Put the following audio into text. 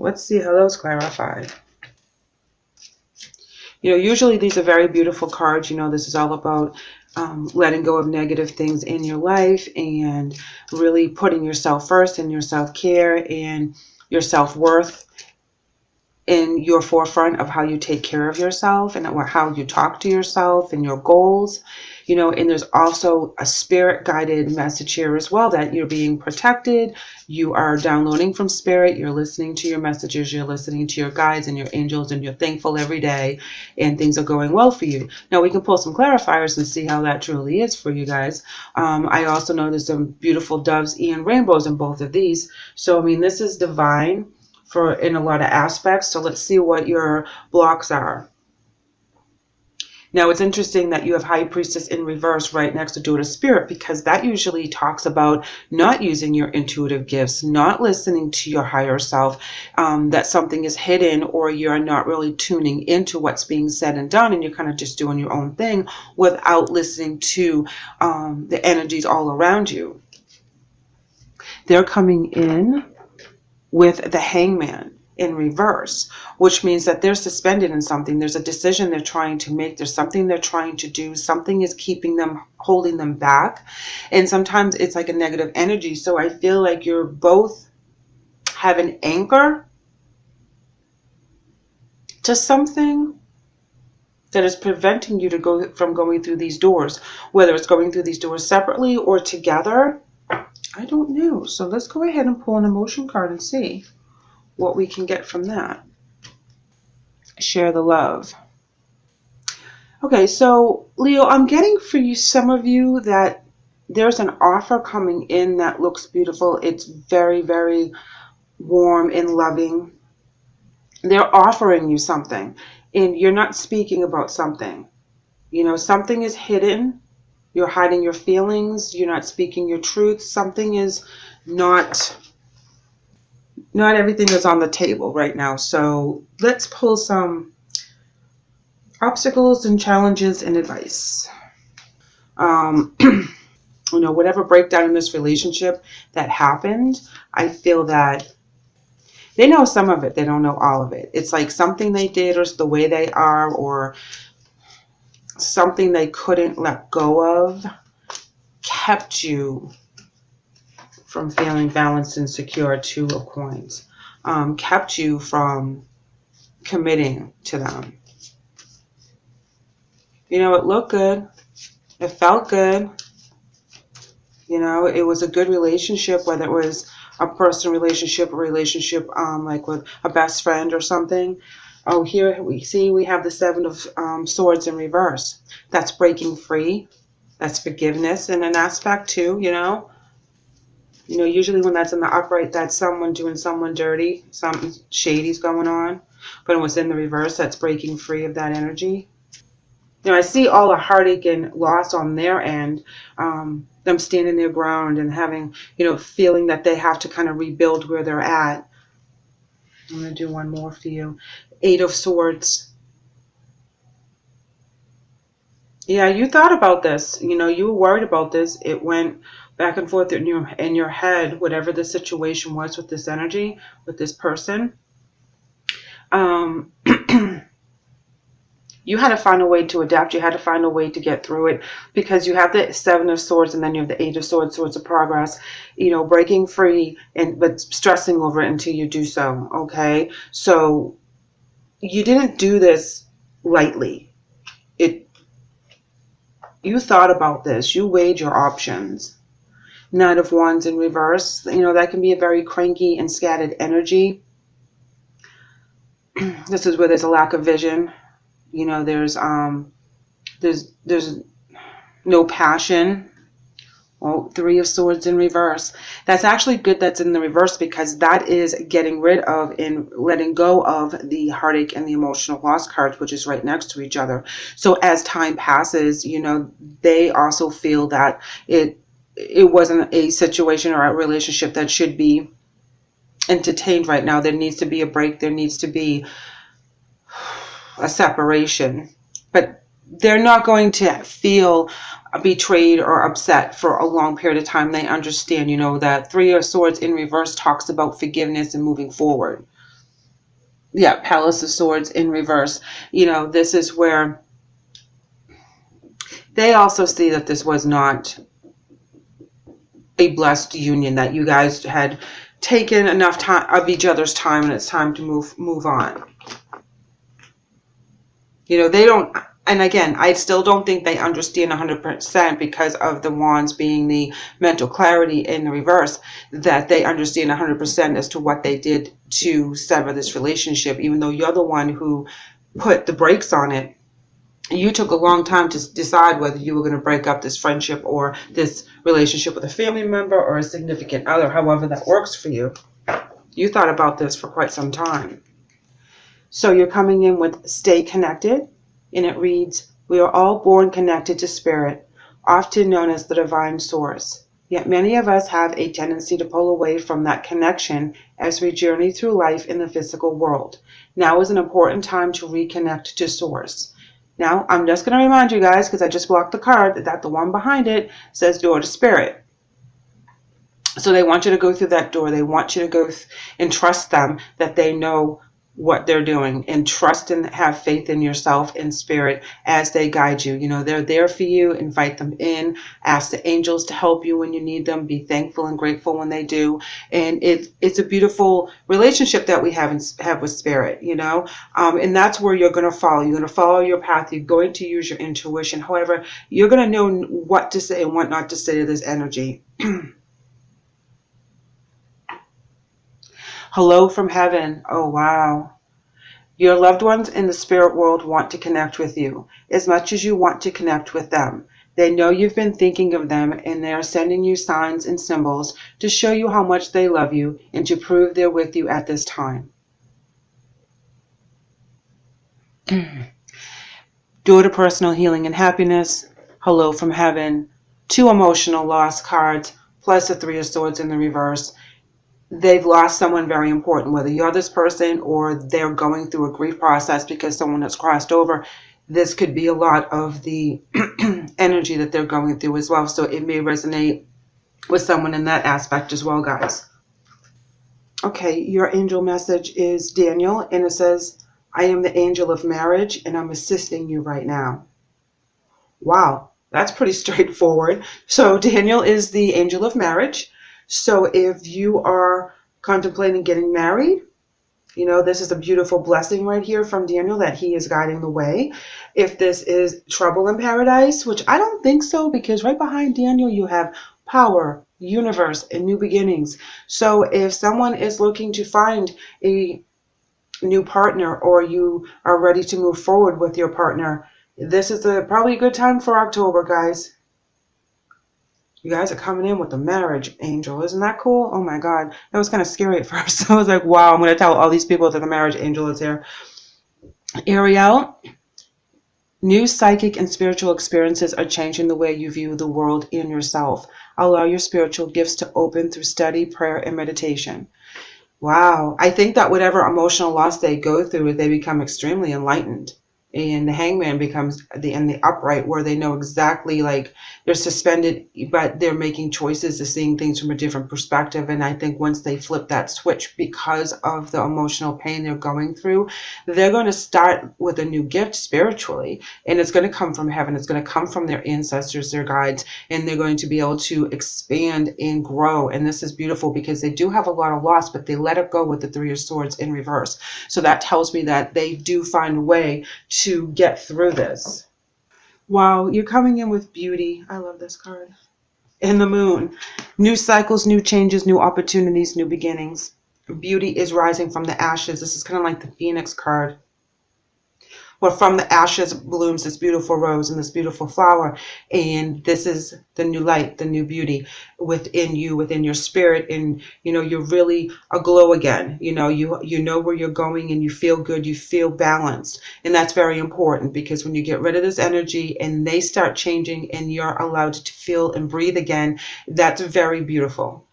Let's see how those clarify. Usually these are very beautiful cards. This is all about letting go of negative things in your life and really putting yourself first and your self-care and your self-worth in your forefront of how you take care of yourself and how you talk to yourself and your goals. And there's also a spirit guided message here as well, that you're being protected. You are downloading from spirit. You're listening to your messages. You're listening to your guides and your angels, and you're thankful every day, and things are going well for you. Now we can pull some clarifiers and see how that truly is for you guys. I also know there's some beautiful doves and rainbows in both of these. So, this is divine in a lot of aspects. So let's see what your blocks are. Now, it's interesting that you have High Priestess in reverse right next to Daughter Spirit, because that usually talks about not using your intuitive gifts, not listening to your higher self, that something is hidden, or you're not really tuning into what's being said and done, and you're kind of just doing your own thing without listening to the energies all around you. They're coming in with the Hangman in reverse, which means that they're suspended in something. There's a decision they're trying to make. There's something they're trying to do. Something is keeping them, holding them back. And sometimes it's like a negative energy. So I feel like you're both have an anchor to something that is preventing you from going through these doors, whether it's going through these doors separately or together. I don't know. So let's go ahead and pull an emotion card and see what we can get from that. Share the love. Okay, so Leo, I'm getting for you, some of you, that there's an offer coming in that looks beautiful. It's very, very warm and loving. They're offering you something, and you're not speaking about something. Something is hidden. You're hiding your feelings. You're not speaking your truth. Something is not everything is on the table right now. So let's pull some obstacles and challenges and advice. Whatever breakdown in this relationship that happened, I feel that they know some of it. They don't know all of it. It's like something they did, or the way they are, or something they couldn't let go of kept you from feeling balanced and secure. Two of Coins. Kept you from committing to them. It looked good. It felt good. It was a good relationship, whether it was a personal relationship, like with a best friend or something. Oh, here we have the Seven of Swords in reverse. That's breaking free. That's forgiveness in an aspect too, Usually when that's in the upright, that's someone doing someone dirty, something shady's going on. But when it's in the reverse, that's breaking free of that energy. I see all the heartache and loss on their end, them standing their ground and having, feeling that they have to kind of rebuild where they're at. I'm going to do one more for you. Eight of Swords. Yeah, you thought about this. You were worried about this. It went back and forth in your head, whatever the situation was with this energy, with this person. You had to find a way to adapt. You had to find a way to get through it, because you have the Seven of Swords and then you have the Eight of Swords, Swords of Progress, breaking free, but stressing over it until you do so. Okay. So you didn't do this lightly. You thought about this. You weighed your options. Knight of Wands in reverse. That can be a very cranky and scattered energy. This is where there's a lack of vision. There's no passion. Well, Three of Swords in reverse. That's actually good that's in the reverse, because that is getting rid of and letting go of the heartache and the emotional loss cards, which is right next to each other. So as time passes, they also feel that it wasn't a situation or a relationship that should be entertained right now. There needs to be a break. There needs to be a separation. But they're not going to feel betrayed or upset for a long period of time. They understand, that Three of Swords in reverse talks about forgiveness and moving forward. Yeah, Palace of Swords in reverse. You know, this is where they also see that this was not a blessed union, that you guys had taken enough time of each other's time, and it's time to move on. You know, they don't, and again, I still don't think they understand 100% because of the wands being the mental clarity in the reverse, that they understand 100% as to what they did to sever this relationship, even though you're the one who put the brakes on it. You took a long time to decide whether you were going to break up this friendship or this relationship with a family member or a significant other, however that works for you. You thought about this for quite some time. So you're coming in with stay connected, and it reads, we are all born connected to spirit, often known as the divine source. Yet many of us have a tendency to pull away from that connection as we journey through life in the physical world. Now is an important time to reconnect to source. Now, I'm just going to remind you guys, because I just blocked the card, that the one behind it says door to spirit. So they want you to go through that door. They want you to go and trust them, that they know what they're doing, and trust and have faith in yourself and spirit as they guide you. You know, they're there for you. Invite them in. Ask the angels to help you when you need them. Be thankful and grateful when they do. And it's a beautiful relationship that we have with spirit, you know. And that's where you're going to follow. You're going to follow your path. You're going to use your intuition. However, you're going to know what to say and what not to say to this energy. Hello from heaven. Oh, wow. Your loved ones in the spirit world want to connect with you as much as you want to connect with them. They know you've been thinking of them, and they are sending you signs and symbols to show you how much they love you and to prove they're with you at this time. Door to personal healing and happiness. Hello from heaven. 2 emotional loss cards, plus the 3 of swords in the reverse. They've lost someone very important, whether you're this person or they're going through a grief process because someone has crossed over. This could be a lot of the energy that they're going through as well. So it may resonate with someone in that aspect as well, guys. Okay, your angel message is Daniel, and it says, I am the angel of marriage, and I'm assisting you right now. Wow, that's pretty straightforward. So Daniel is the angel of marriage. So if you are contemplating getting married, you know, this is a beautiful blessing right here from Daniel, that he is guiding the way. If this is trouble in paradise, which I don't think so, because right behind Daniel you have power, universe, and new beginnings. So if someone is looking to find a new partner, or you are ready to move forward with your partner, this is probably a good time for October, guys. You guys are coming in with the marriage angel. Isn't that cool? Oh my God. That was kind of scary at first. I was like, wow, I'm going to tell all these people that the marriage angel is here. Ariel, new psychic and spiritual experiences are changing the way you view the world and yourself. Allow your spiritual gifts to open through study, prayer, and meditation. Wow. I think that whatever emotional loss they go through, they become extremely enlightened. And the hangman becomes in the upright, where they know exactly, like, they're suspended, but they're making choices to seeing things from a different perspective. And I think once they flip that switch, because of the emotional pain they're going through, they're going to start with a new gift spiritually. And it's going to come from heaven. It's going to come from their ancestors, their guides, and they're going to be able to expand and grow. And this is beautiful because they do have a lot of loss, but they let it go with the 3 of swords in reverse. So that tells me that they do find a way to get through this. Wow, you're coming in with beauty. I love this card. And the moon. New cycles, new changes, new opportunities, new beginnings. Beauty is rising from the ashes. This is kind of like the Phoenix card. Well, from the ashes blooms this beautiful rose and this beautiful flower. And this is the new light, the new beauty within you, within your spirit. And, you know, you're really aglow again. You know, you know where you're going, and you feel good. You feel balanced. And that's very important, because when you get rid of this energy and they start changing and you're allowed to feel and breathe again, that's very beautiful.